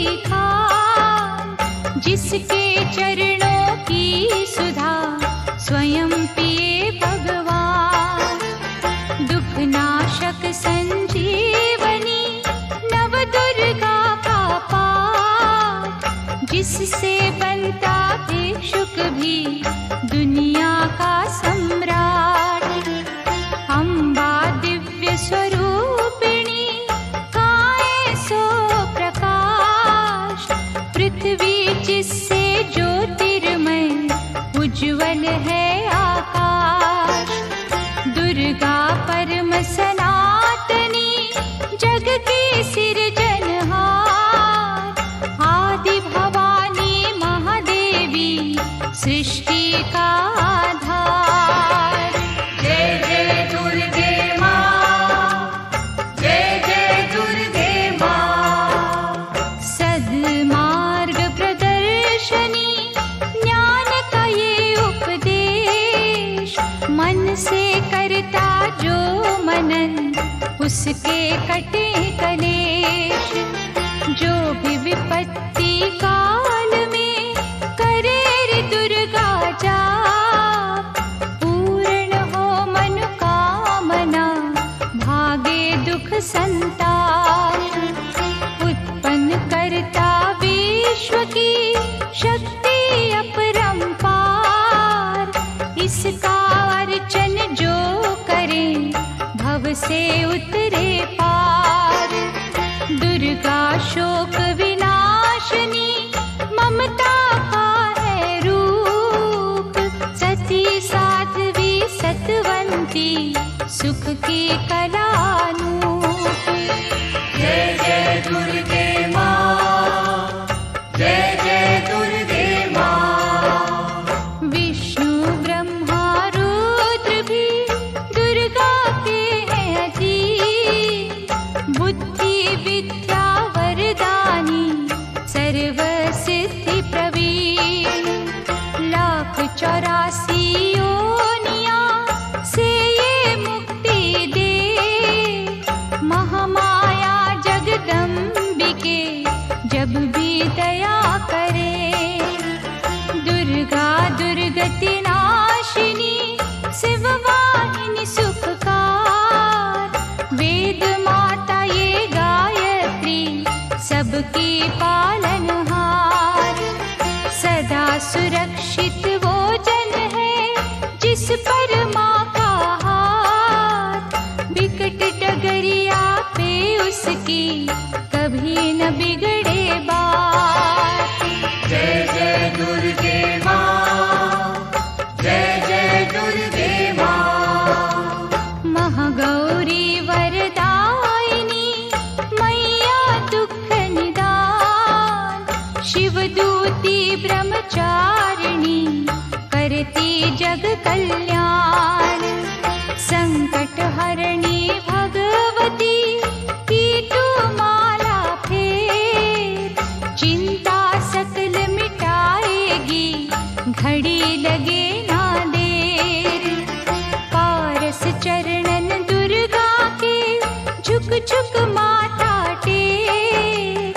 सीखा, जिसके चरणों की सुधा स्वयं पिए भगवान। दुख नाशक संजीवनी नव दुर्गा का पाठ, जिससे बनता भिक्षुक भी दुनिया का सम्राट। अम्बा दिव्य स्वरूपिणी काए सो प्रकाश, पृथ्वी जिससे ज्योतिर्मय उज्ज्वल है आकाश। दुर्गा परम सनातनी जग की सिरजनहार, आदि भवानी महादेवी सृष्टि का आधार। जय जय दुर्गे माँ, जय जय दुर्गे माँ। सद्मार्ग प्रदर्शनी ज्ञान का ये उपदेश, मन से करता जो मनन उसके कटे कलेश। जो भी विपत्ति काल में करे रे दुर्गा जाप, पूर्ण हो मनोकामना भागे दुख संताप। उत्पन्न करता विश्व की शक्ति अपरंपार, इसका अर्चन जो करे भव से उतरे पार। दुर्गा शोक विनाशनी ममता का है रूप, सती साध्वी सतवंती सुख की कलानूप। जय जय दुर्गे माँ, जय जय दुर्गे माँ। विष्णु ब्रह्मा रुद्र भी दुर्गा के हैं अधीन, बुद्धि विद्या वरदानी सर्व सिद्धि प्रवीण। 1,84 योनियां से ये मुक्ति दे, महामाया जगदम्बिके जब भी दया करे। दुर्गा दुर्गति नाशिनी शिववाहिनी सुखकार, वेद माता ये गायत्री सबकी पालनहार। सदा सुरक्षित वो जन है जिस पर माँ का हाथ, विकट डगरिया पे उसकी कभी न बिगड़े बात। जय जय दुर्गे माँ, जय जय दुर्गे माँ। महागौरी वरदायिनी मैया दुख निदान, शिवदूती ब्रह्मचारिणी करती जग कल्याण। संकट हरणी भगवती की तू माला फेर, चिंता सकल मिटाएगी घड़ी लगे ना देर। पारस चरणन दुर्गा के झुक झुक माथा टेक,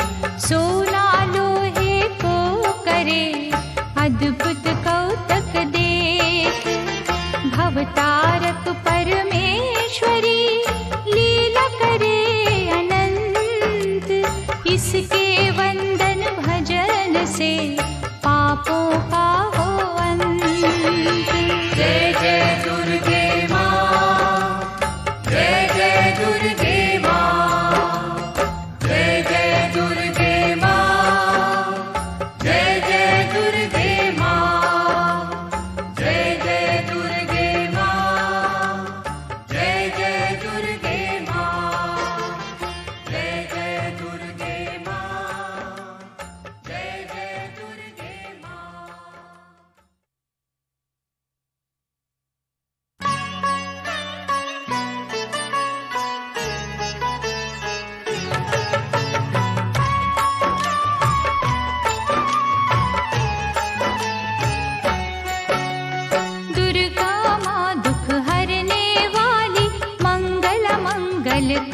सोना लोहे को करे अद्भुत कौतक देख। भवतारक परमेश्वरी लीला करे अनंत, इसके वंदन भजन से पापों का हो अंत। जय जय दुर्गे माँ, जय जय दुर्गे माँ। जय जय दुर्गे माँ, जय जय दुर्गे माँ। जय जय दुर्गे माँ, जय जय दुर्गे माँ। जय जय दुर्गे माँ, जय जय दुर्गे माँ।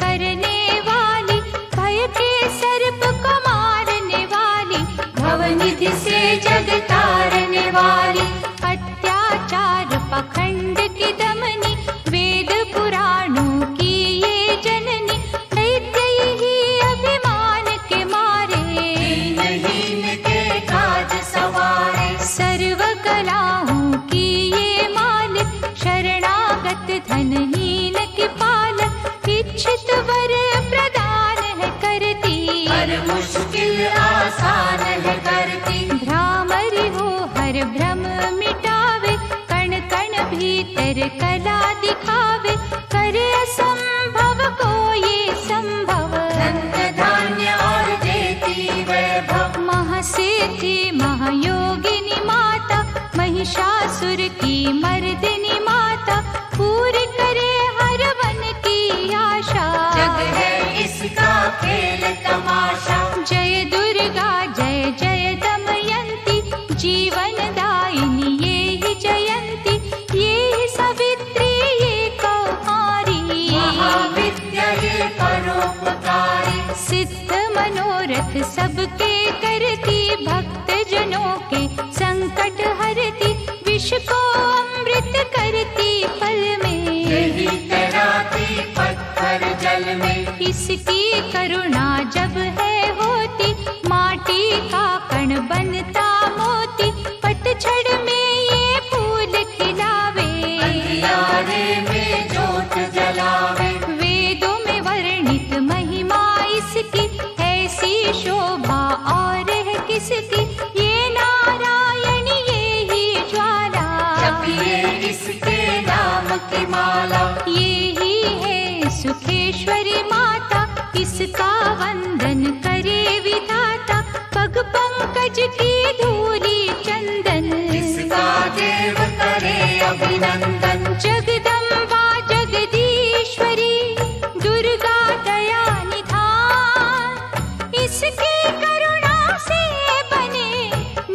करने वाली, भय के सर्प को मारने नवनिधि से जग तारने वाली, अत्याचार पाखंड की दमनी, वेद पुराणों की ये जननी, दैत्य ही अभिमान के मारे, दीनहीन के काज सवारे, सर्व कलाओं की ये मालिक, शरणागत धनहीन की पालक, इच्छित वर प्रदान है करती, हर मुश्किल आसान है करती, भ्रामरी हो हर भ्रम मिटावे, कण कण भीतर कला दिखावे, करे असंभव को ये संभव, धन धान्य और देती वैभव, महासिद्धि महायोगिनी माता, महिषासुर की मर्दिनी माता, पूरी करे हर मन की आशा, जग है इसका खेल तमाशा, जय दुर्गा जय जय दमयंती, जीवन दायिनी ये ही जयंती, ये ही सावित्री ये कौमारी, महाविद्या ये परोपकारी, सिद्ध मनोरथ सबके करती, भक्त जनों के संकट हरती, विष को अमृत करती फल में, यही तैराती पत्थर जल में, इसकी करुणा जब है होती, माटी का कण बनता मोती, पतझड़ में ये फूल खिलावे, अंधियारे में जोत जलावे, वेदों में वर्णित महिमा इसकी, ऐसी शोभा और है किसकी, ये नारायण ये ही ज्वाला, जपिए इसके नाम की माला, ये ही है सुखेश्वरी माता, इसका वंदन करे विधाता, पग पंकज की धूली चंदन, इसका देव करे अभिनंदन, जगदम्बा जगदीश्वरी, दुर्गा दया निधान, इसकी करुणा से बने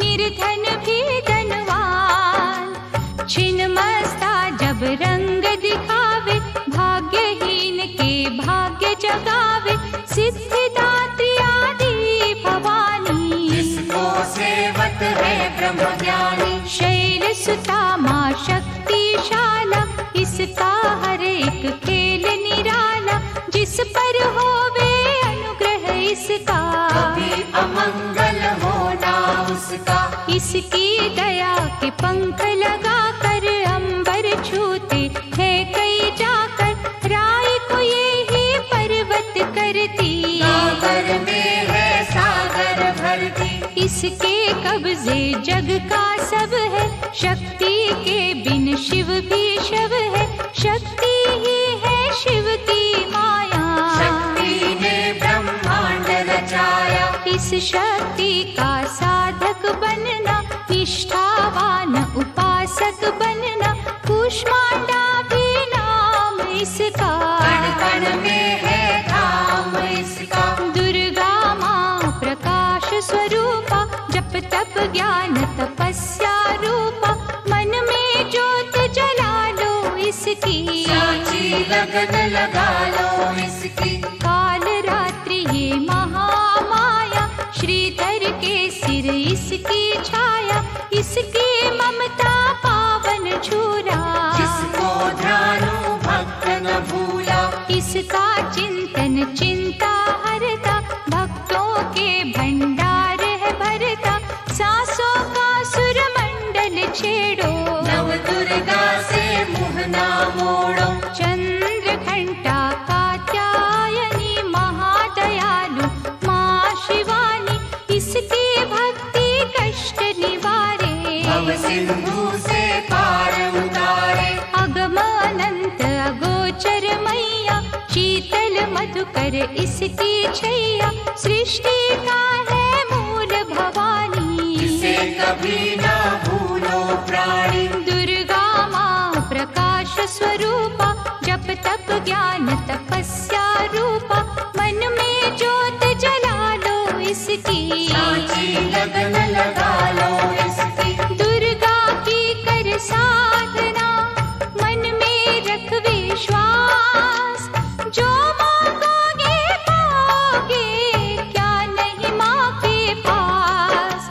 निर्धन भी धनवान, छिन्नमस्ता जब रंग दिखावे, भाग्यहीन के भाग्य जगावे, सिद्धिदात्री आदि भवानी, जिसको सेवत है ब्रह्म ज्ञानी, शैल सुता माँ शक्तिशाला, इसका हर एक खेल निराला, जिस पर होवे अनुग्रह इसका, कभी अमंगल होना उसका, इसकी दया के पंख लगा कर अंबर छूते हैं कई जाकर, राय को ये ही पर्वत करती, सागर में है सागर भरती, इसके कब्जे जग का सब है, शक्ति के बिन शिव भी शव है, शक्ति ही है शिव की माया, शक्ति ने ब्रह्मांड रचाया, इस शक्ति का साधक बनना, निष्ठावान उपासक बनना, कूष्मांडा भी नाम इसका, कण कण में है धाम इसका, दुर्गा माँ प्रकाश स्वरूपा, जप तप ज्ञान तपस्या रूपा, मन में ज्योत जला लो इसकी, साची लगन लगा लो इसकी, काल रात्रि ये महामाया, श्रीधर के सिर इसकी छाया, इसकी ममता पावन झूला, जिसको ध्यानु भक्त न भूला, इसका चिंतन चिंता हरता, भक्तों के भंडार है भरता, सांसों का सुर मंडल छेड़ो, नव दुर्गा से मुँह ना मोड़ो, चंद्र घंटा कात्यायनी महादयालु माँ शिवानी, इसकी भक्ति कष्ट निवारे, भव सिंधु से पार उतारे, अगम अनंत अगोचर मैया, शीतल मधुकर इसकी छैया, सृष्टि का है मूल भवानी, इसे कभी ना भूलो प्राणी, दुर्गा माँ प्रकाश स्वरूपा, जप तप ज्ञान तपस्या रूपा, मन में ज्योत जला लो इसकी, साची लगन लगा लो इसकी, दुर्गा की कर साधना, मन में रख विश्वास, जो मांगोगे पाओगे, क्या नहीं माँ के पास,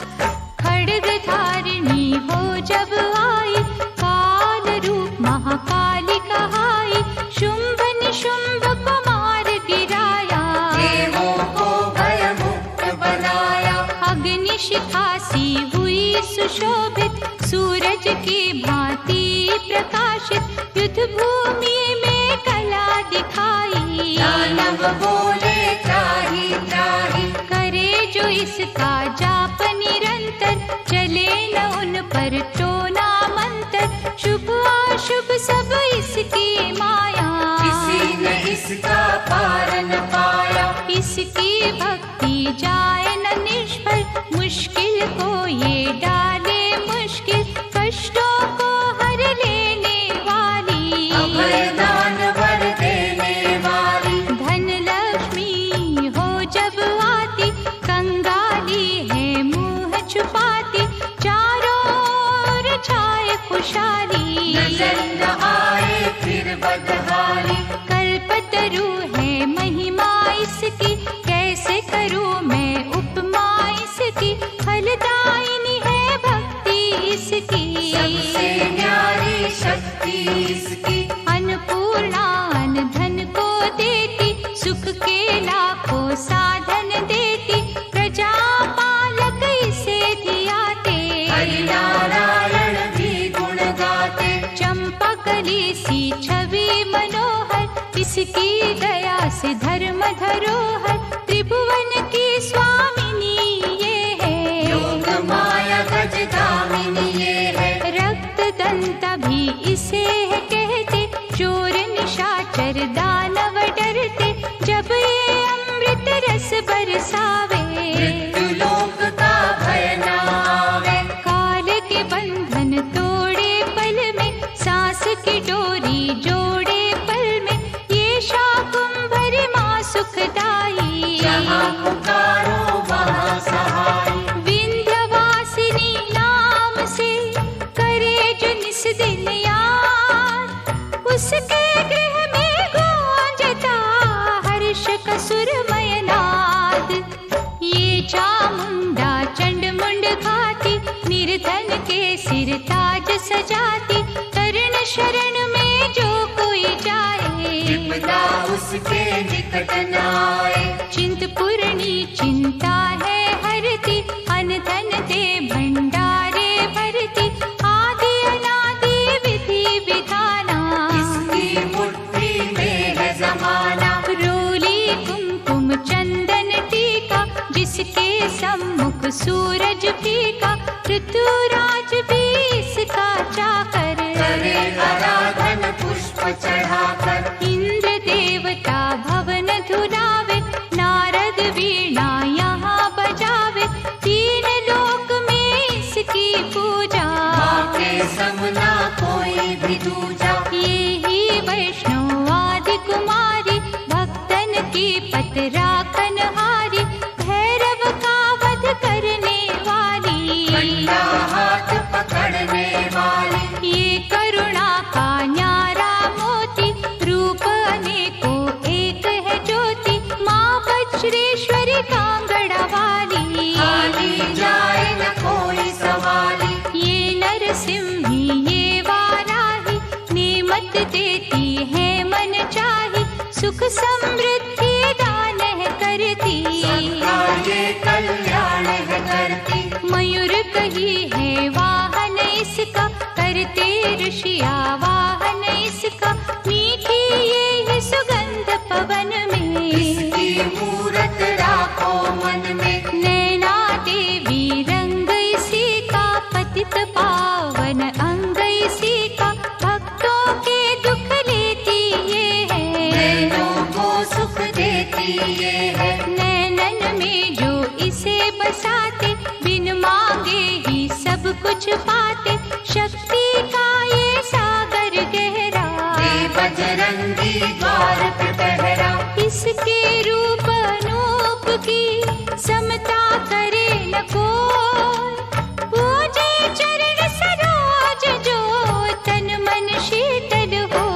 सुशोभित, सूरज की भांति प्रकाशित, युद्ध भूमि में कला दिखाई। दानव बोले त्राहि त्राहि, करे जो इसका जाप निरंतर, चले न उन पर टोना मंत्र, शुभ अशुभ सब इसकी माया। किसी ने इसका पार न पाया, इसकी भक्ति जाए न निष्फल, मुश्किल को ये डाले मुश्किल, कष्टों को हर लेने वाली, अभय दान वर देने वाली। धन लक्ष्मी हो जब आती, कंगाली है मुंह छुपाती, चारों ओर छाए खुशहाली, नजर न आए फिर बदहाली। कल्पतरु है महिमा इसकी, कैसे करूं मैं उपमा इसकी, फलदायिनी है भक्ति इसकी, सबसे न्यारी शक्ति इसकी। अन्नपूर्णा अन्न धन को देती, सुख के लाखों साधन देती, प्रजा पालक इसे धियाते, हरि नारायण भी गुण गाते। चंपा कली सी छवि मनोहर, इसकी दया से धर्म धरोहर, त्रिभुवन की स्वामिनी ये है, योग माया गज दामिनी ये है। रक्त दंता भी इसे है कहते, चोर निशाचर दानव डरते, जब ये अमृत रस बरसावे, मृत्यु लोक का भय न आवे। काल के बंधन तोड़े पल में, सांस की डोरी जोड़े पल में, ये शाकुंभरी माँ सुखदाई, जहाँ पुकारो वहाँ सहाय। विंध्यवासिनी नाम से करे जो निस दिन याद, उसके गृह में गूंजता हर्ष का सुरमय नाद। ये चामुंडा चंड मुंड घाती, निर्धन के सिर ताज सजाती, तरण शरण में जो कोई जाए, विपदा उसके निकट न आए। चिंतपूर्णी चिंता है हरती, अन्न धन दे भंडारे भरती, आदि अनादि विधि विधाना, इसकी मुट्ठी में है जमाना। रोली कुमकुम चंदन टीका, जिसके सम्मुख सूरज फीका, ऋतुराज भी इसका चाकर, करे आराधन पुष्प चढ़ाकर। इंद्र देवता भवन धुलावे, नारद वीणा यहाँ बजावे, तीन लोक में इसकी पूजा, माँ के समना कोई भी दूजा। ये ही वैष्णव आदि कुमारी, भक्तन की पत राखन हारी, भैरव का वध करने वाली, बंदा हाथ पकड़ने वाली। ये करुणा का न्यारा मोती, रूप अनेकों एक है ज्योति, माँ वज्रेश्वरी कांगड़ा वाली, खाली जाए न कोई सवाली। ये नरसिंही ये वाराही, नेमत देती है मन चाही, सुख समृद्धि दान है करती, सबका ये कल्याण है करती। मयूर कही है वाहन इसका, करते ऋषिया वाहन इसका, मीठी ये है सुगंध पवन में, इसकी मूरत राखो मन में। नैना देवी रंग इसी का, पतित पावन अंग इसी का, भक्तों के दुख लेती ये है, नैनों को सुख देती ये है। नैनन में जो इसे बसाते, बिन मांगे ही सब कुछ पाते, शक्ति का ये सागर गहरा, ये बजरंगी द्वार पे पहरा। इसके रूप अनूप की समता करे न कोई, पूजे चरण सरोज जो तन मन शीतल हो,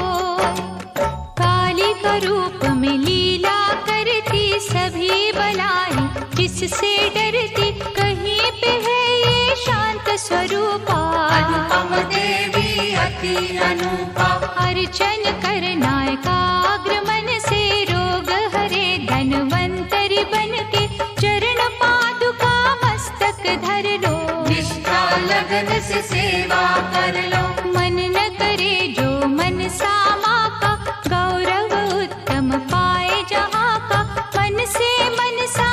काली का रूप में लीला करती, सभी बलाई जिससे डरती, कहीं पे है ये शांत स्वरूपा, अनुपम देवी अति अनुपा। अर्चन करना एकाग्र मन से, रोग हरे धनवंतरी बन के, चरण पादुका मस्तक धर लो, निष्ठा लग कर लो। मन न करे जो मन सामा का, गौरव उत्तम पाए जहाँ का। मन से मनसा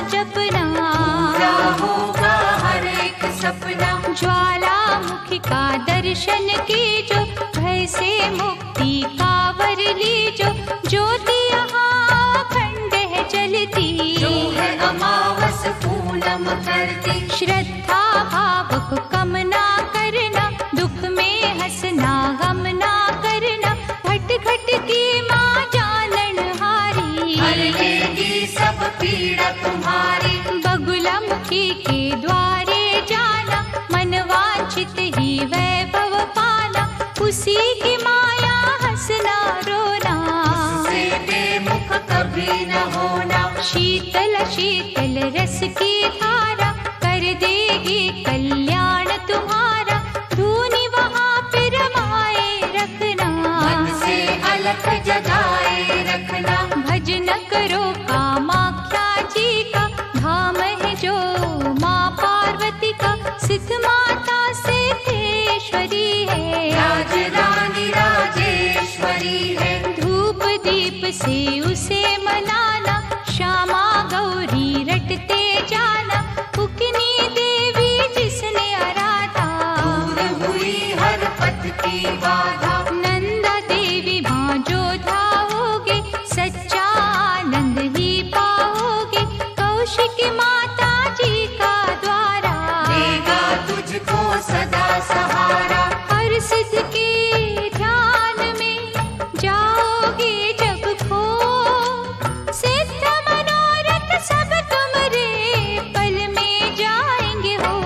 जपना, पूरा होगा हर एक सपना। ज्वालामुखी का दर्शन कीजो, भय से मुक्ति का वर लीजो। ज्योति यहाँ अखंड है जलती, जो है अमावस पूनम करती। श्रद्धा भाव को कम ना करना, दुख में हंसना गम ना करना। घट घट की माँ जानन हारी, हर लेगी सब पीड़ा तुम्हारी। बगुलामुखी के द्वारे जाना, मन वांछित ही वैभव पाना। उसी की माया हंसना रोना, उससे बेमुख कभी न होना। शीतल शीतल रस की धारा, कर देगी कल्याण तुम्हारा। धूनी वहाँ पे रमाए रखना, मन से अलख जगाए रखना। भजन करो कामाख्या जी का, धाम है जो माँ पार्वती का। सिद्ध माता सिद्धेश्वरी है, राज रानी राजेश्वरी है। धूप दीप से उसे मनाना, श्यामा गौरी रटते जाना। उकनी देवी जिसने आराधा, दूर हुई हर पथ की बाधा। नंदा देवी माँ जो धाओगे, सच्चा आनंद ही पाओगे। कौशिकी माता जी का द्वारा, देगा तुझको सदा सहारा। हर सिद्ध के ध्यान में जाओगे जब खो। सिद्ध मनोरथ सब तुम्हारे पल में जाएंगे हो।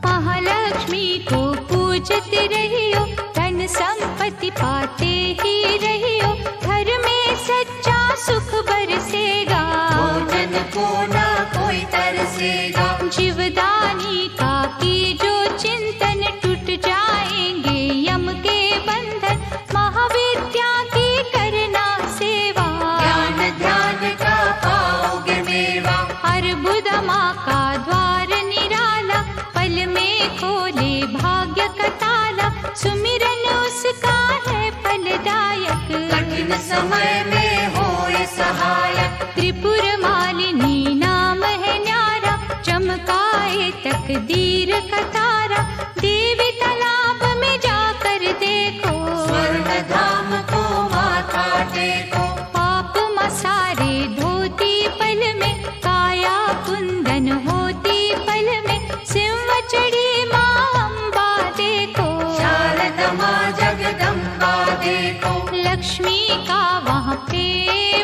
महालक्ष्मी को पूजते रहियो, धन संपत्ति पाते ही रहियो। घर में सच्चा सुख बरसेगा, भोजन को ना कोई तरसेगा। जीवदानी का की जो चिंतन, टूट जाएंगे यम के बंधन। महाविद्या की करना सेवा, ज्ञान ध्यान का पाओगे मेवा। अर्बुद माँ का द्वार निराला, पल में खोले भाग्य का ताला। सुमिरन उसका है फलदायक, कठिन समय में होए सहायक। त्रिपुर मालिनी नाम है न्यारा, चमकाए तकदीर का तारा। देवी तालाब में जाकर देखो, स्वर्ण धाम को माथा टेको। पाप मसारे धोती पल में, काया कुंदन होती पल में। सिंह चढ़ी माँ अम्बा देखो, शारदा माँ जगदम्बा देखो। लक्ष्मी का वहाँ पे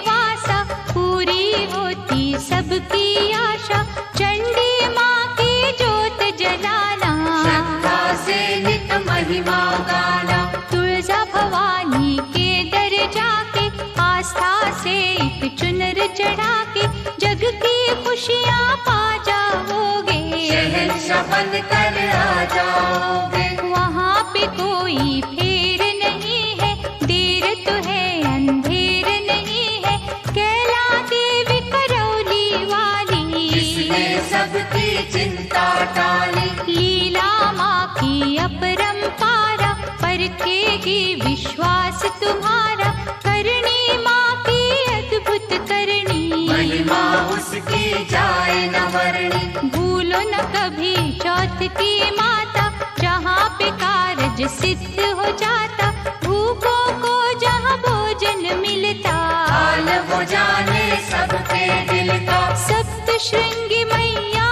वासा, पूरी होती सबकी आशा। चंडी माँ की जोत जलाना, श्रद्धा से नित महिमा गाना। तुलजा भवानी के दर जाके, आस्था से एक चुनर चढ़ा के। जग की खुशियाँ पा जाओगे, शहंशाह बन कर आ जाओगे। वहाँ पे कोई फेर नहीं है, देर तो है अंधेर नहीं है। कैला देवी करौली वाली, इसने सबकी चिंता टाली। लीला माँ की अपरंपारा, परखेगी विश्वास तुम्हारा। करनी माँ की अद्भुत करनी, महिमा उसकी जाए न वर्णी। भूलो न कभी चौथ की माता, जहाँ पे कारज सिद्ध हो जाता। भूखों को जहाँ भोजन मिलता, हाल वो जाने सबके दिल का। सप्त श्रृंगी मैया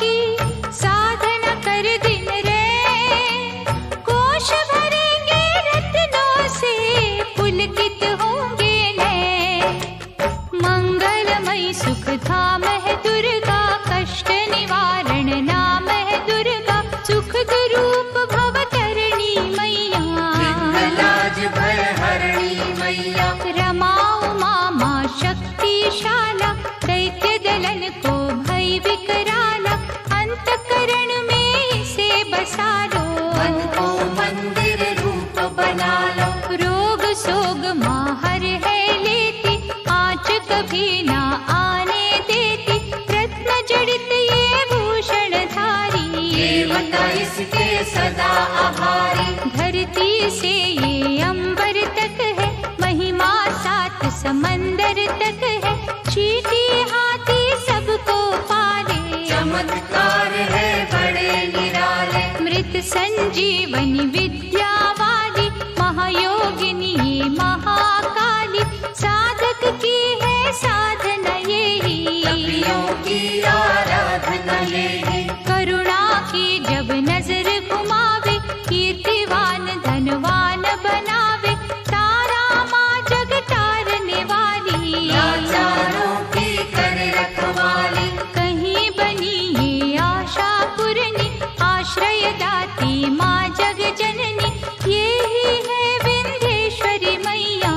की साधना कर दिन रे। कोश भरेंगे रत्नों से, पुलकित होंगे नए। मंगलमयी सुख धाम है दुर्गा, कष्ट निवारण नाम है दुर्गा। सुख रूप भवतरणी मैया, लाज भय हरणी मैया। रमा उमा माँ शक्तिशाला, दैत्य दलन को भय विकराला। अंतकरण में इसे बसा लो, मन को मंदिर रूप बना लो। रोग सोग माँ हर है लेती, आँच कभी ना आने देती। रत्न जड़ित ये भूषण धारी, देवता इसके सदा आभारी। धरती से ये अंबर तक है, महिमा 7 समंदर तक है। चींटी हाथी सबको पाले, चमत्कार है बड़े निराले। मृत संजीवनी विद्या वाली, महायोगिनी ये महाकाली। साधक की है साधना यही, तपियों की आराधना यही। करुणा की जब नजर घुमावे, कीर्तिवान धनवान बनावे। तारा माँ जग तारने वाली, लाचारों की कर रखवाली। कहीं बनी ये आशा पूरनी, आश्रय दाती माँ जग जननी। यही है विंध्येश्वरी मैया,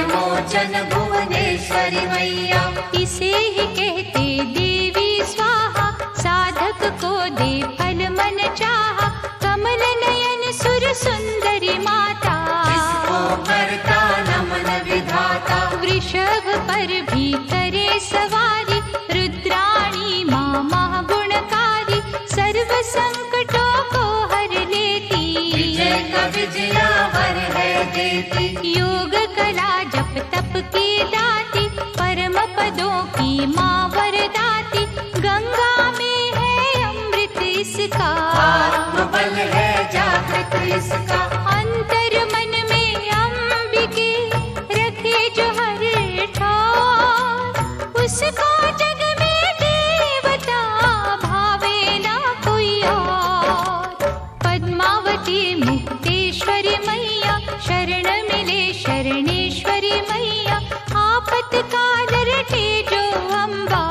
मोचन भुवनेश्वरी मैया। इसे ही कहते देवी स्वाहा, साधक को दे फल मन चाहा। कमल नयन सुर सुंदरी माता, इसको करता नमन विधाता। वृषभ पर भी करे सवारी, रुद्राणी माँ महागुणकारी। सर्व संकटों को हर लेती, विजय का विजयावर है देती। योग कला जप तप की दाती, परम पदों की माँ वरदाती। गंगा में है अमृत इसका, आत्मबल है जागृत इसका। अंतर मन में अंबिके रखे जो हर ठार। उसको जग में देवता भावे ना कोई और। पद्मावती मुक्तेश्वरी मैया, शरण मिले शरणेश्वरी मैया। आपतकाल रटे जो अम्बा,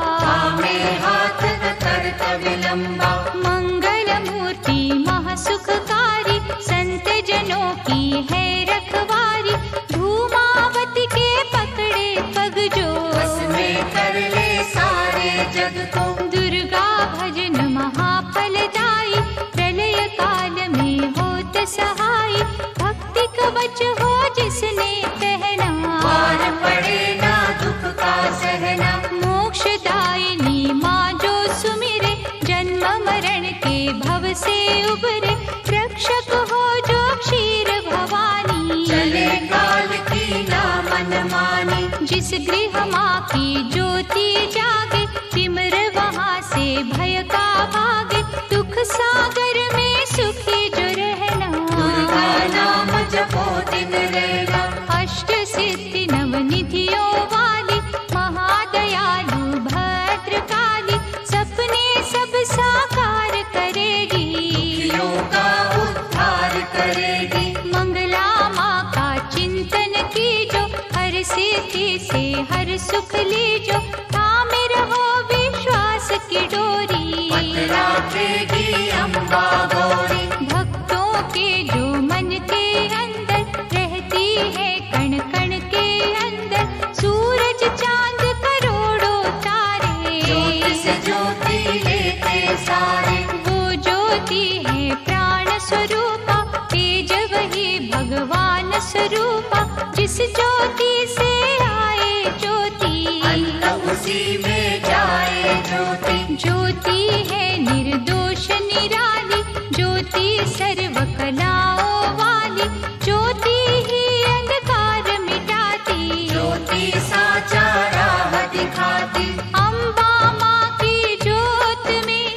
में हाथ न करता विलंबा। मंगल मूर्ति महासुखकारी, संत जनों की है रखवारी। धूमावती के पकड़े पग जो, बस में कर ले सारे जग को। दुर्गा भजन महाफलदायी, प्रलय काल में होत सहाय। भक्ति कवच हो जिसने पहना, पार पड़े ना दुख का सहना। मोक्षदायिनी माँ जो सुमिरे, जन्म मरण के भव से उबरे। रक्षक हो जो क्षीर भवानी, चले काल की ना मन मानी। जिस गृह माँ की ज्योति जागे, सिमर वहाँ से भय का भागे। दुख सागर में सुखी जो रहना, दुर्गा नाम जपो दिन रहना। अष्ट सिद्धि नवनिधियों वाली, महादयालु भद्रकाली। सपने सब साकार करेगी, दुखियों का उद्धार करेगी। मंगला माँ का चिंतन कीजो, हर सिद्धि से हर सुख लीजो। थामे रहो विश्वास की डोरी, राखेगी अम्बा गौरी। भक्तों के जो मन के अंदर रहती है, कण कण के अंदर। सूरज चांद करोड़ों तारे, ज्योति से ज्योति लेते सारे। वो ज्योति है प्राण स्वरूपा, तेज वही भगवान स्वरूपा। जिस ज्योति से आए ज्योति, अंत उसी में जाए ज्योति। ज्योति है निर्दोष निराली, ज्योति सर्व कलाओं वाली। ज्योति ही अंधकार मिटाती, ज्योति साचा राह दिखाती। अम्बा माँ की ज्योत में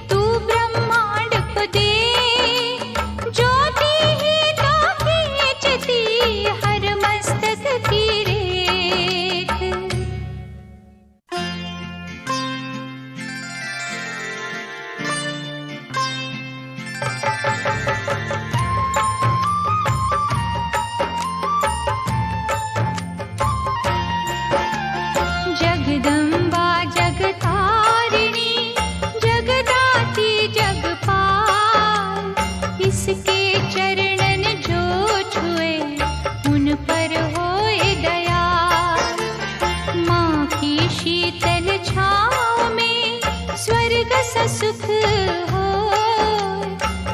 तू ब्रह्मांड को दे। ज्योति ही तो खींचती हर मस्तक की रेख। जगदम्बा जगतारिणी, जगदाती जगपाल। इसके चरणन जो छुए, उन पर होए दया। माँ की शीतल छाँव में स्वर्ग सा सुख हो।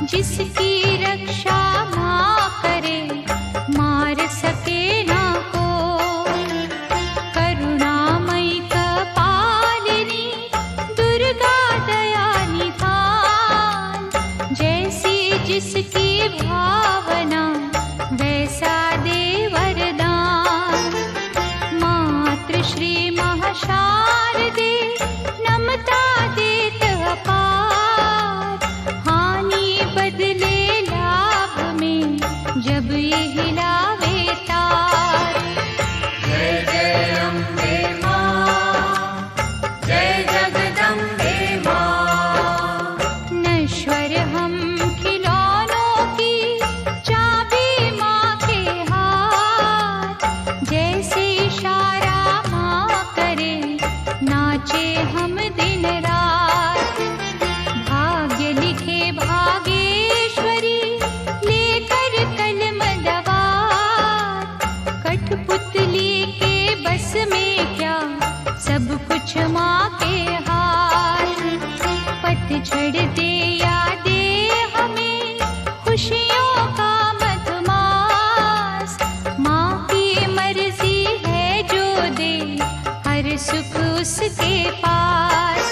जिसकी रक्षा माँ करे, मार सके ना को। करुणामयी कपालिनी, दुर्गा दया निधान। श्री महाशारदे नमता देत अपार। हानि बदले लाभ में जब ये हिलावे तार। जय जय अम्बे मां, जय जगदम्बे मां। नश्वर हम खिलौनों की चाबी माँ के हाथ। जैसे इशारा माँ करे नाचे हम दिन रात। भाग्य लिखे भागेश्वरी लेकर कलम दवात। कठपुतली के बस में क्या सब कुछ माँ के हाथ। पतझड़ दे यादे हमें खुशियों का मधुमास। माँ की मर्जी है जो दे हर सुख उसके पास।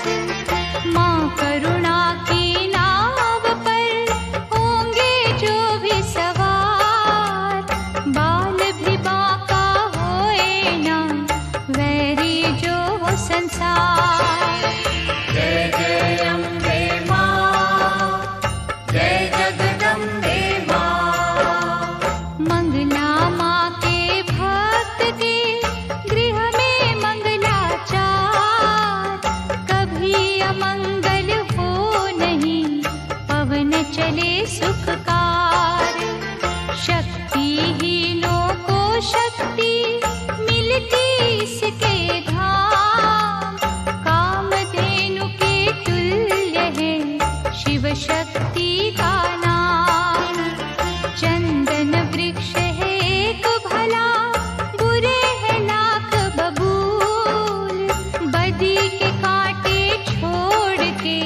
माँ करुणा की नाव पर होंगे जो भी सवार। बाल भी बांका होए ना वैरी जो हो संसार। जय जय अम्बे मां, जय जगदम्बे मां। मंगला माँ के भक्त के गृह में मंगलाचार। कभी अमंगल हो नहीं पवन चले सुखकार। शक्तिहीनों को शक्ति मिलती इसके धाम। कामधेनु के तुल्य है शिव शक्ति का नाम। चंदन वृक्ष है एक भला बुरे है लाख बबूल। बदी के कांटे छोड़ के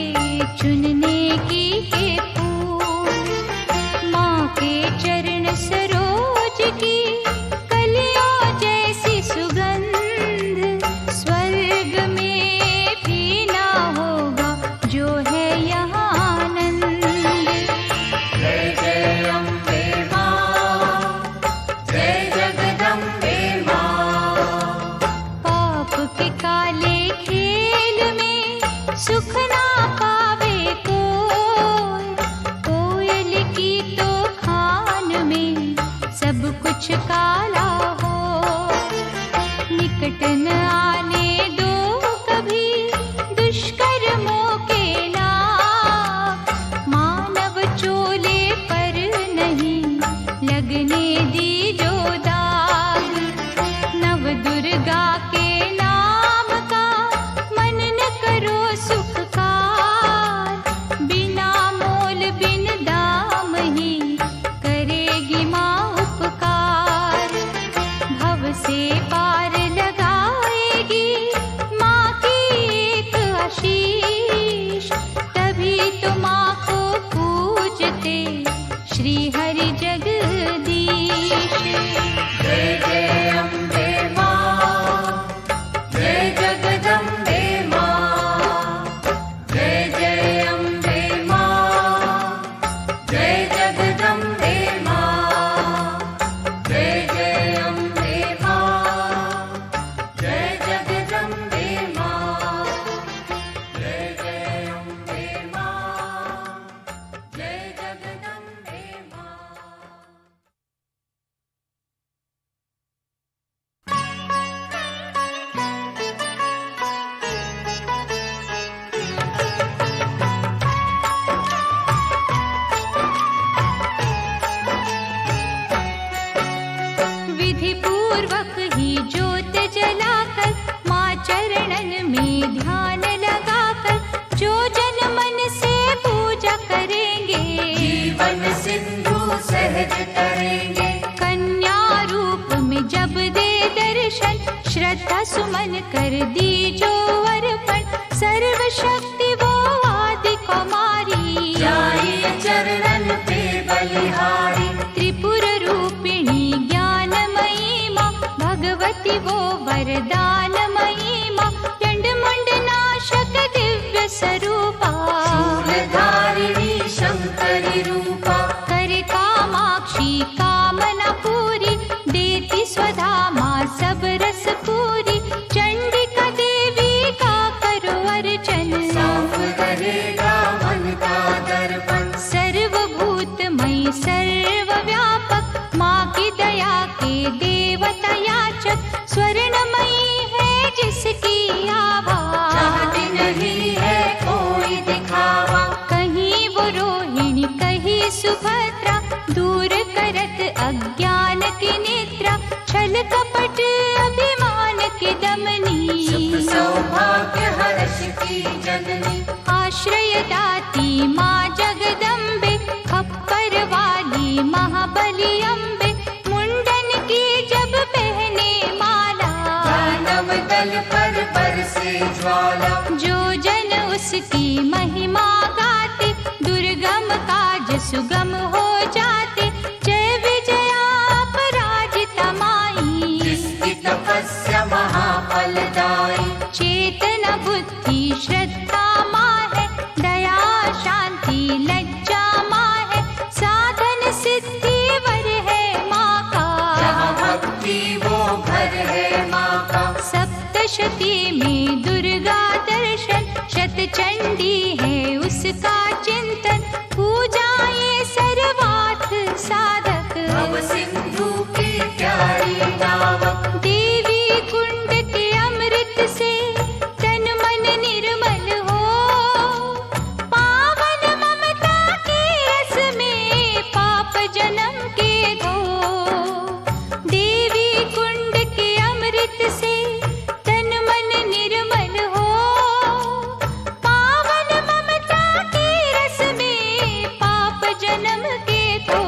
चुनने की के फूल। माँ के चरण सरोज की कलियों जैसी सुगंध। स्वर्ग में भी ना होगा जो है यहाँ आनंद। जय जय अम्बे मां, जय जगदम्बे मां। पाप के काले खेल में सुख ना पावे कोई। कोयल की तो खान में सब कुछ काला हो। निकट न आने दो कभी दुष्कर्मों के लाभ। मानव चोले पर नहीं लगने दी जो दाग। नव दुर्गा के नाम का मन न करो सुखकार। बिना मोल बिन दाम ही करेगी माँ उपकार। भव से पार लगाएगी माँ की एक आशीष। तभी तो माँ को पूजते श्री हरि जगदीश। जय जय अम्बे मां, जय जगदम्बे मां। जय जय अम्बे मां, जय जगदम्बे मां। जय जय अम्बे मां, जय जगदम्बे मां। जय जय अम्बे मां, जय जगदम्बे मां। विधि पूर्वक ही ज्योत जलाकर माँ चरणन में ध्यान लगाकर जो जन मन से पूजा करेंगे जीवन सिंधु सहज करेंगे। कन्या रूप में जब दे दर्शन श्रद्धा सुमन कर दी जो अर्पण। सर्वशक्ति वो आदि कुमारी जाइए चरणन पे बलिहारी। त्रिपुर रूपिणी ज्ञानमयी माँ भगवती वो वरदानमयी माँ। चंड मुंड नाशक दिव्य स्वरूपा शूलधारिणी शंकरी रूपा। करे कामाक्षी कामना पूरी देती स्वधा माँ सब रस पूरी। तल पर बरसे ज्वाला। जो जन उसकी महिमा गाते, दुर्गम काज सुगम हो जाते। जय विजया अपराजिता माई, जिसकी तपस्या महाफलदायी। चेतना बुद्धि श्रद्धा माँ है, दया शांति लज्जा माँ है। साधन सिद्धि वर है माँ का, जहाँ भक्ति वो घर है माँ का। सप्तशती में दुर्गा दर्शन, शतचंडी है उसका चिंतन। पूजाएं सर्वार्थ साधक, भव सिंधु की प्यारी नावक। देवी कुंड के अमृत से तन मन निर्मल हो। पावन ममता के रस में पाप जन्म के धो। देवी कुंड के अमृत से तन मन निर्मल हो। पावन ममता के रस में पाप जन्म के धो।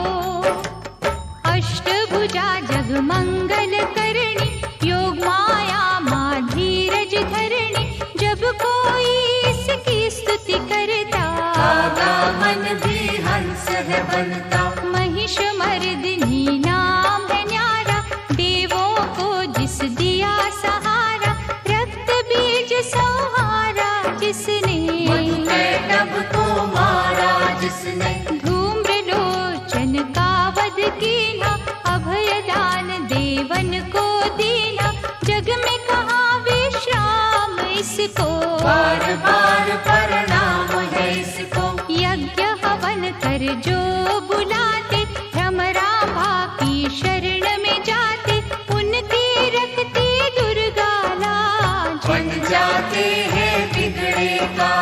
अष्टभुजा जग मंगल करणी, योग माया माँ धीरज धरणी। जब कोई इसकी स्तुति करता, आगा मन भी हंस है बनता। महिष मर्दिनी नाम है न्यारा, देवों को जिस दिया सहारा। रक्त बीज संहारा जिसने, मधुकैटभ को मारा जिसने। धूम्रलोचन का वध कीना, अभयदान देवन को दीना। जग में कहाँ विश्राम इसको, बार बार प्रणाम है इसको। यज्ञ हवन कर जो बुलाते, भ्रमरांभा की शरण में जाते। उनकी रखती दुर्गा लाज, बन जाते हैं बिगड़े का।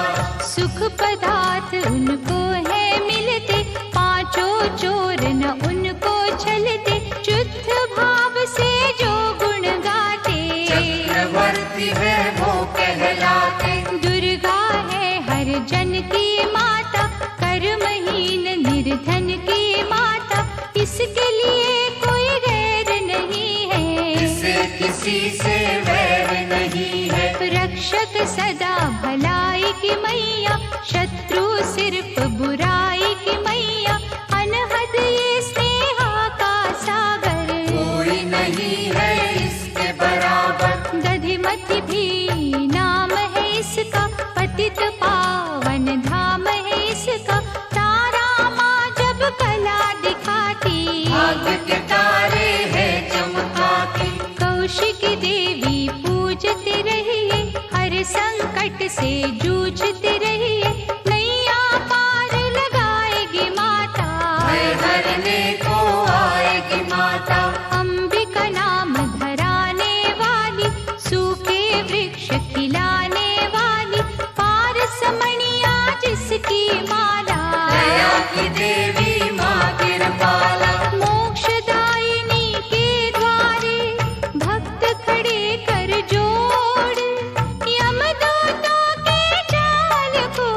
सुख पदार्थ उनको है मिलते। पांचों चोर न उनको छलते, शुद्ध भाव से जो गुण गाते। चक्रवर्ती है वो कहलाते। दुर्गा है हर जन की माता, कर्महीन निर्धन की माता। इसके लिए कोई गैर नहीं है, इसे किसी से वैर नहीं है। रक्षक सदा भलाई की मैया, शत्रु सिर्फ बुराई की मैया। अनहद ये स्नेहा का सागर, कोई नहीं है इसके बराबर। दधिमति भी नाम है इसका, पतित पावन धाम है इसका। तारा माँ जब कला दिखाती, भाग्य के तारे हैं चमकाती। कौशिकी देवी पूजते रहिए, हर संकट से जूझते रहिए। नैया पार लगाएगी माता, भय हरने को आएगी माता। अंबिका नाम धराने वाली, सूखे वृक्ष खिलाने वाली। पारसमणिया जिसकी माला, दया की देवी माँ कृपाला। मोक्षदायिनी के द्वारे भक्त खड़े कर जोड़। यमदूतों के जाल को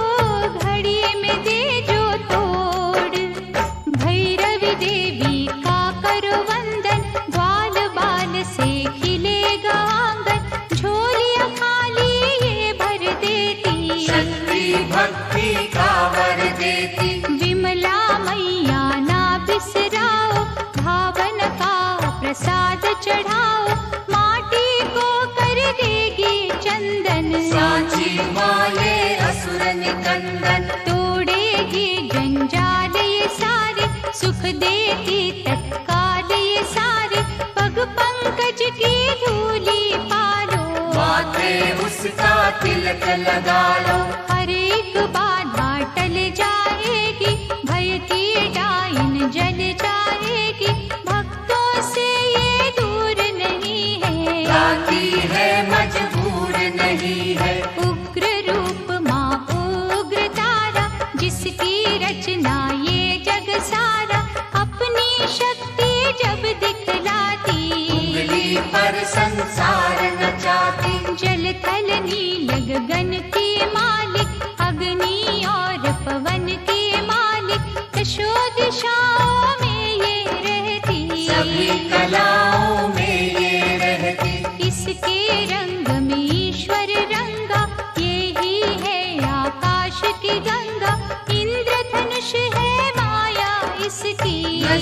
घड़ी में दे जो तोड़। भैरवी देवी का करो वंदन, ग्वाल बाल से खिलेगा आंगन। झोलियां खाली ये भर देती, शक्ति भक्ति का वर देती। विमला मैया ना बिसराओ, भावन का प्रसाद चढ़ाओ। माटी को कर देगी चंदन, साची माँ ये असुर निकंदन। तोड़ेगी जंजाल ये सारे, सुख देती तत्काल ये सारे। पग पंकज की धूली पालो, माथे उसका तिलक लगा लो। हर एक बाधा टल जाएगी, भय की डाइन जल जाएगी। भक्तों से ये दूर नहीं है, गाती है मजबूर नहीं है। उग्र रूप माँ उग्र तारा, जिसकी रचना ये जग सारा। अपनी शक्ति जब दिखलाती, उंगली पर संसार नचाती। जल थल नील गगन की मालिक, अग्नि और पवन की मालिक। दशो दिशाओं में ये रहती, सभी कलाओं में ये रहती। इसके रंग में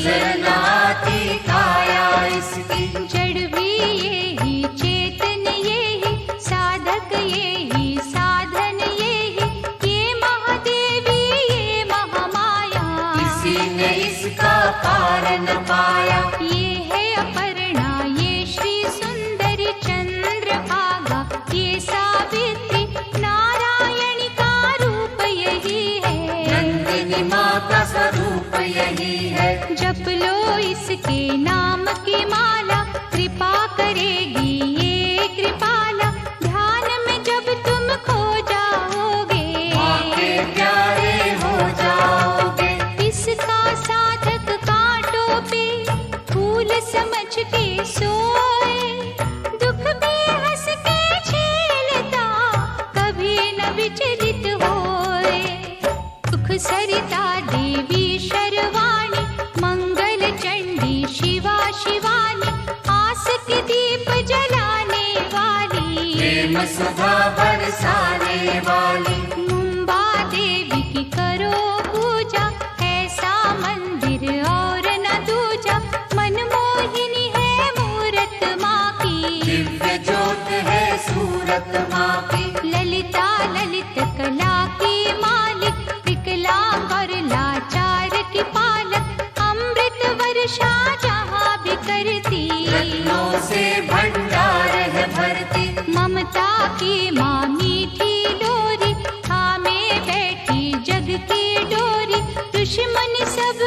नजर न आती काया इसकी। जड़ भी यही, चेतन यही, साधक यही, साधन यही, ये महादेवी ये महामाया। किसी ने इसका कारण पाया। ये है अपर्णा, ये श्री सुंदरी चंद्रभागा, ये सावित्री नारायणी का रूप यही है। नंदिनी माँ का स्वरूप यही है। जप लो इसके नाम की माला, कृपा करेगी ये कृपाला। ध्यान में जब तुम खो जाओगे, माँ के प्यारे हो जाओगे। इसका साधक कांटों पे फूल समझ के सोए, दुख भी हंस के झेलता, कभी न विचलित होए। सुख सरिता देवी शर्वाणी, मंगल चंडी शिवा शिवानी, आस के दीप जलाने वाली, प्रेम सुधा बरसाने वाली। मुंबा देवी की करो पूजा, ऐसा मंदिर और न दूजा। मनमोहिनी है मूरत माँ की, दिव्य ज्योत है सूरत माँ की। ललिता ललित कला की मालिक, विकलांग और लाचार की पालक, अमृत वर्षा जहाँ भी करती, रत्नों से भंडार है भरती। ममता की माँ मीठी लोरी, थामे बैठी जग की डोरी। दुश्मन सब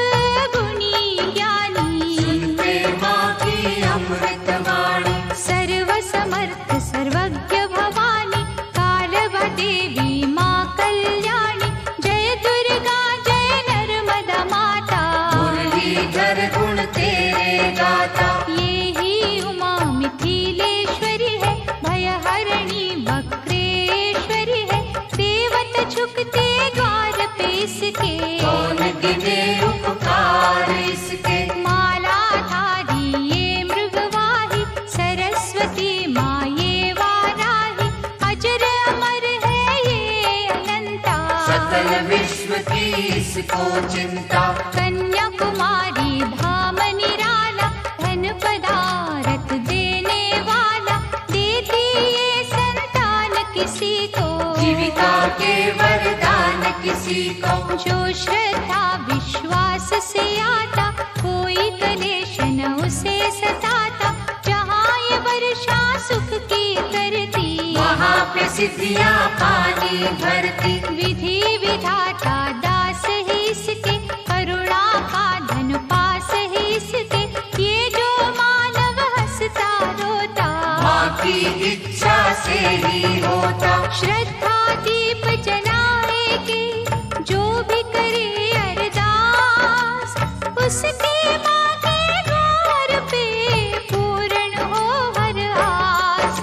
गुणी ज्ञानी, सुनते माँ की अमृत वाणी। सर्व समर्थ सर्वज्ञ भवानी, कालवा देवी माँ कल्याणी। जय दुर्गा जय नर्मदा माता, मुरलीधर गुण तेरे गाता। ये ही उमा मिथिलेश्वरी है, भयहरिणी वक्रेश्वरी है। देवता झुकते द्वार पे इसके, कौन गिने उपकार इसके। मालाधारी ये मृगवाही, सरस्वती माँ ये वाराही। अजर अमर है ये अनंता, सकल विश्व की इसको चिंता। कन्याकुमारी धाम निराला, धन पदारथ देने वाला। देती ये संतान किसी को, जीविका के वरदान किसी को। जो श्रद्धा विश्वास से आता, कोई कलेश न उसे सताता। जहाँ ये वर्षा सुख की करती, वहाँ पे सिद्धियाँ पानी भरती। विधि विधाता दास है इसके, करुणा का धन पास है इसके। ये जो मानव हंसता रोता, माँ की इच्छा से ही होता। श्रद्धा दीप जलाएगी, जो भी करे अरदास, उसके माँ के द्वार पे पूर्ण हो हर आस।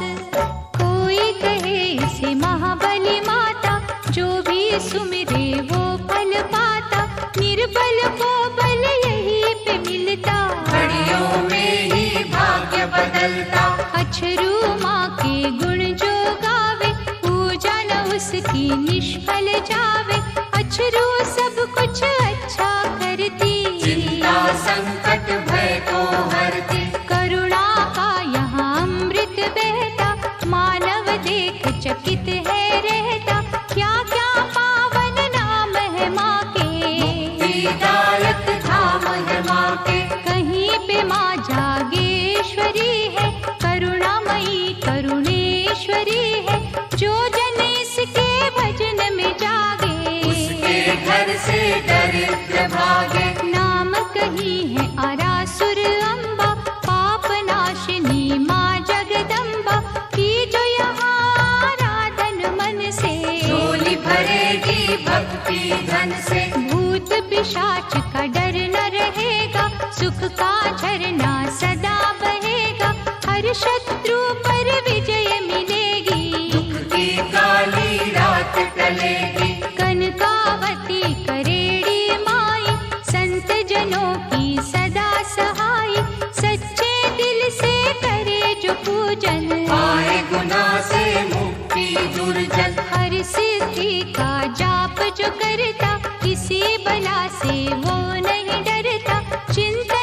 कोई कहे इसे महाबली माता, जो भी सुमिरे वो फल पाता। निर्बल को बल यही पे मिलता, घड़ियों में ही भाग्य बदलता। अछरू माँ के गुण जो गावे, पूजा न उसकी निष्फल जावे। अछरू सब कुछ अच्छा करती, चिंता संकट भय को हरती। करुणा का यहाँ अमृत बहता, मानव देख चकित है रहता। क्या क्या पावन नाम है माँ के, मुक्तिदायक धाम है माँ के। कहीं पे माँ जागेश्वरी है, करुणामयी करुणेश्वरी है। जो जन इसके भजन में जागे, उसके घर से दरिद्र भागे। नाम कहीं है आरासुर अम्बा, पाप नाशिनी माँ जगदम्बा की। जो यहाँ आराधन मन से, झोली भरेगी भक्ति धन से। भूत पिशाच का डर न रहेगा, सुख का झरना सदा बहेगा। हर शत्रु पर विजय मिलेगी, दुख की काली रात टलेगी। कनकावती करेड़ी माई, संत जनों की सदा सहाय। सच्चे दिल से करे जो पूजन, पाए गुनाह से मुक्ति दुर्जन। हर सिद्धि का जाप जो करता, किसी बला से वो नहीं डरता। चिंता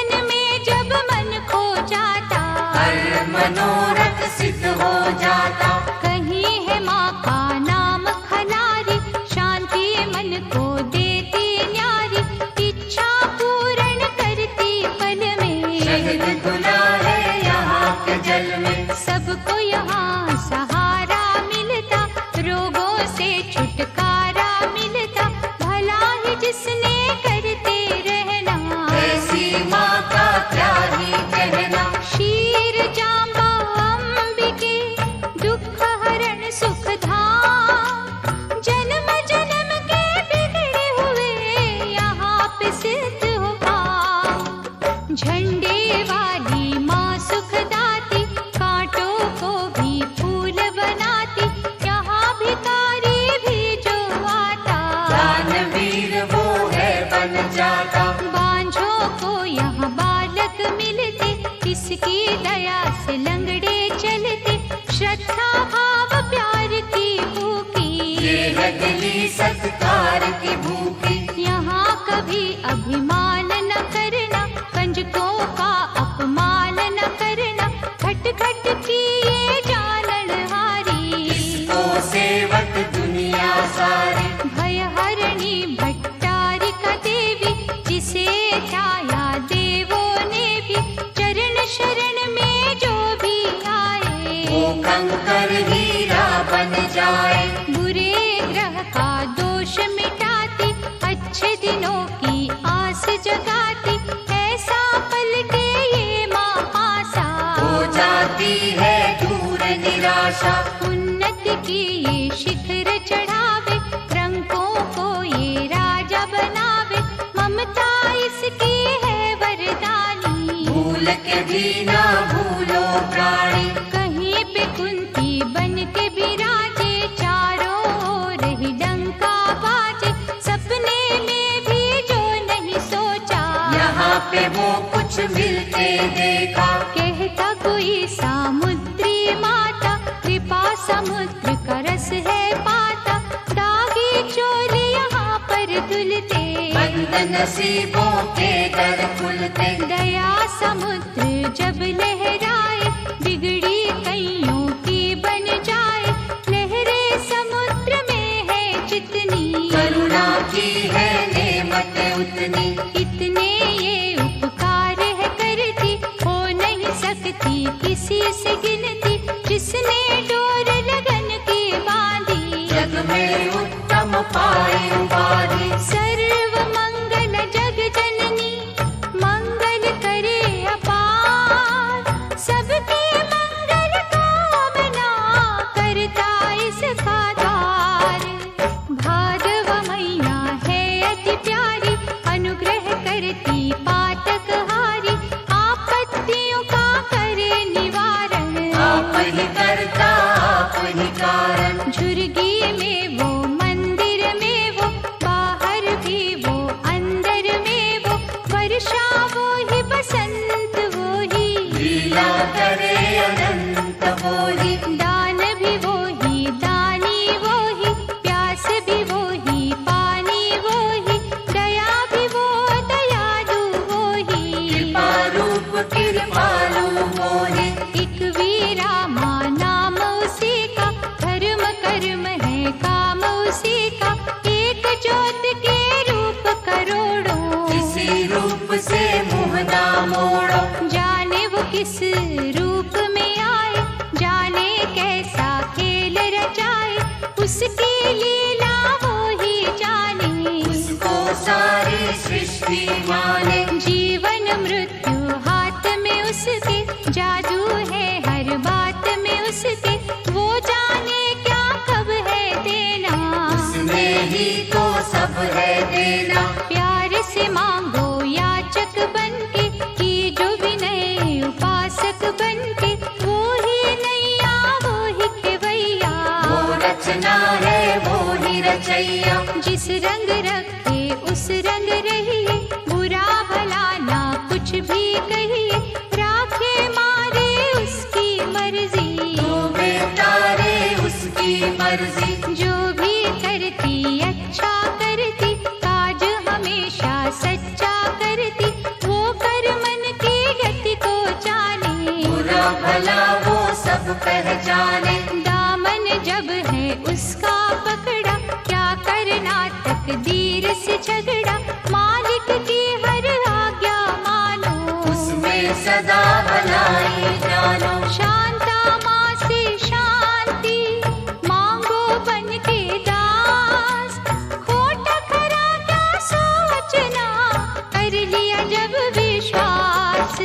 लगली सत्कार की भूखी। यहाँ कभी अभिमान न करना, कंजकों का अपमान न करना, खट खट की ये जाननहारी। इसको सेवक दुनिया सारी। भय हरणी भट्टारिका देवी, जिसे ध्याया देवों ने भी, चरण शरण में जो भी आए, वो कंकर हीरा बन जाए। बुरे ग्रह का दोष मिटाती, अच्छे दिनों की आस जगाती, ऐसा पलटे ये माँ पासा, हो जाती है दूर निराशा। उन्नति की ये शिखर चढ़ावे, रंगों को ये राजा बनावे, ममता इसकी है वरदानी। भूल के भी ना भूलो प्राणी। कहीं पे कुंती बन के बिराजे, चारों ओर ही डंका बाजे, सपने में भी जो नहीं सोचा, यहाँ पे वो कुछ मिलके देखा। कहता कोई सामुद्री माता, कृपा समुद्र का रस है पाता, दागी चोली यहाँ पर धुलते, बंद नसीबों के दर खुलते। दया समुद्र जब लहराए, बिगड़ी कईयों की बन जाए, लहरें समुद्र में है जितनी, करुणा की है नेमत उतनी। इतने ये उपकार है करती, हो नहीं सकती किसी से गिनती, जिसने डोर लगन की बांधी, जग में उत्तम पाई उपाधि। सर्व मंगल जग जननी, मंगल करे अपार, सबके मंगल कामना करता इसका द्वार। भादव मैया है अति प्यारी, अनुग्रह करती पातक हारी, आपत्तियों का करे निवारण, आप ही करता आप ही कारण। झुर्गी में वो मंदिर में वो, बाहर भी वो अंदर में वो, वर्षा वो ही बसंत वो ही, लीला करे अनंत वो ही। दान भी वो ही दानी वो ही, प्यास भी वो ही पानी वो ही, दया भी वो दयालु वो ही, कृपा रूप कृपालु वो ही। एक वीरा माँ नाम उसी का, धर्म कर्म है काम उसी का, एक ज्योत के रूप करोड़ों, किसी रूप से मुँह ना मोड़ो। जाने वो किस रूप में आए, जाने कैसा खेल रचाए, उसकी लीला वो ही जाने, उसको सारी सृष्टि माने। जीवन मृत्यु हाथ में उसके, जादू है हर बात में उसके, वो जाने क्या कब है देना, उसने ही तो सब है देना। प्यार से मांगो याचक बनके, की जो विनय उपासक बनके, वो ही नैया वो ही खेवैया, वो रचना है वो ही रचैया। जिस रंग रखे उस रंग रहिए, बुरा भला ना कुछ भी कहिए, राखे मारे उसकी मर्जी, डूबे तारे उसकी मर्जी। जो भी करती अच्छा करती, काज हमेशा सच्चा करती, वो कर मन की गति को जाने, बुरा भला वो सब पहचाने। दामन जब है उसका पकड़ा, क्या करना तकदीर से झगड़ा, मालिक की हर आज्ञा मानो, उसमें सदा भलाई जानो। शांता माँ से शांति मांगो बन के दास, खोटा खरा क्या सोचना, कर लिया जब विश्वास,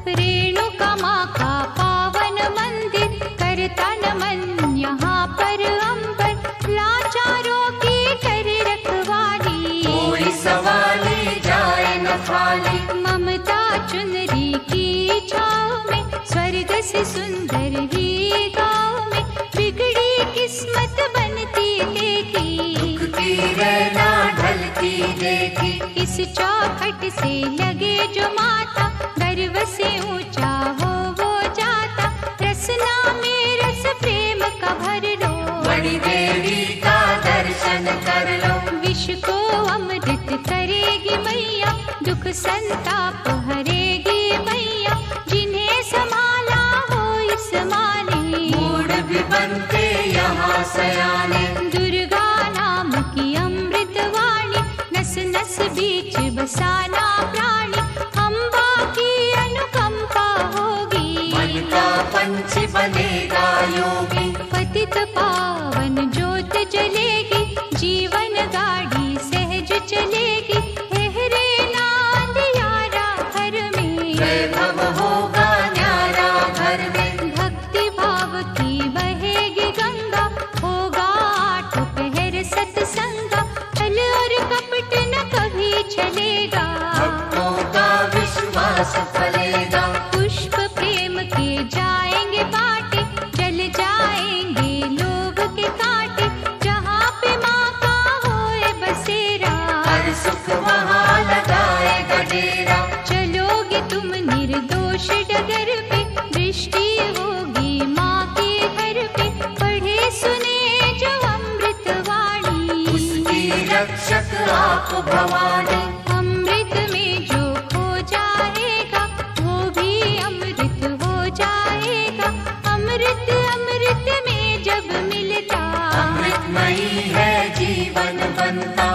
रेणुका माँ का पावन मंदिर, करता नमन यहाँ पर अंबर, लाचारों की कर रखवाली, कोई सवाली जाए न खाली। ममता चुनरी की छाँव में, स्वर्ग से सुंदर ही गाँव में, बिगड़ी किस्मत बनती देखी, दुख की रहना ढलती देखी। इस चौखट से लगे जो माता, गर्व से ऊंचा हो वो जाता, रसना में रस प्रेम का भर लो, बड़ी देवी का दर्शन दर्शन कर लो। विष को अमृत करेगी मैया, दुख संताप हरेगी मैया, जिन्हें संभाला हो इस माने, मूढ़ भी बनते यहाँ सयाने। दुर्गा नाम की अमृत वाणी, नस नस बीच बसाना प्राणी, अम्बा की अनुकंपा होगी, मन का पंछी बनेगा योगी। पतित पावन ज्योत जलेगी, जीवन गाड़ी सहज चलेगी, हेहरे नाद यारा घर में, वैभव होगा न्यारा घर में। भक्ति भाव की बहेगी गंगा, होगा आठ पहर सत्संगा, छल और कपट न कभी चलेगा, भक्तों का विश्वास फलेगा। पुष्प प्रेम के जाएंगे बाटे, जल जाएंगे लोभ के कांटे, जहाँ पे माँ का होए बसेरा, हर सुख वहाँ लगाएगा डेरा। चलोगे तुम निर्दोष डगर पे, दृष्टि होगी माँ के घर पे, पढ़े सुने जो अमृत वाणी, उसकी रक्षक आप भवानी। अमृत में जो खो जाएगा, वो भी अमृत हो जाएगा, अमृत अमृत में जब मिलता, अमृतमयी है जीवन बनता।